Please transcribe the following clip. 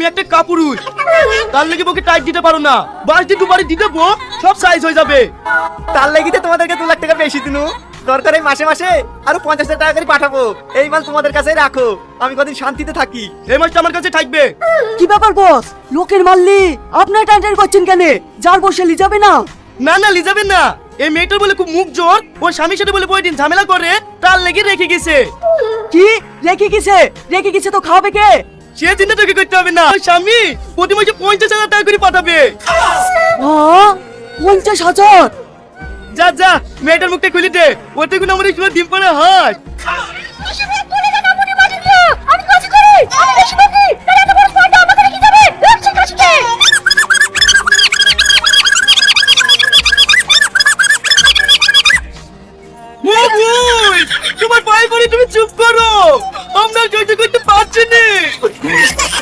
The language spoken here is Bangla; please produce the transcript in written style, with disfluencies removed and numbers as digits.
একটা কাপুরুষ, তার লেগে বউকে টাইট দিতে পারো না। বাস দিয়ে দুবারে দিতে বউ সব সাইজ হয়ে যাবে। তার লেগিতে তোমাদেরকে 2 লাখ টাকা বেশি দিনু। দরকার এই মাসে মাসে আরো 50,000 টাকা করে পাঠাবো। এই মাল তোমাদের কাছেই রাখো, আমি কদিন শান্তিতে থাকি। এই মাসটা আমার কাছে থাকবে। কি ব্যাপার বস, লোকের মারলি আপনার টানটান করছেন কেন? যার বসে লি যাবে না? না না, লিজাবেন না। এই মেয়েটার বলে খুব মুখ জোর, ও স্বামীর সাথে বলে প্রতিদিন ঝামেলা করে, তার লেগে রেখে গেছে। কি রেখে গেছে? রেখে গেছে তো খাওয়াবে কে? সে চিন্তা তোকে করতে হবে না, ওর স্বামী প্রতি মাসে 50,000 টাকা করে পাঠাবে। 50,000? যা যা, মেয়েটার মুখটা খুলে দে, ওতে কোনো আমার ডিম পাড়া হাঁস।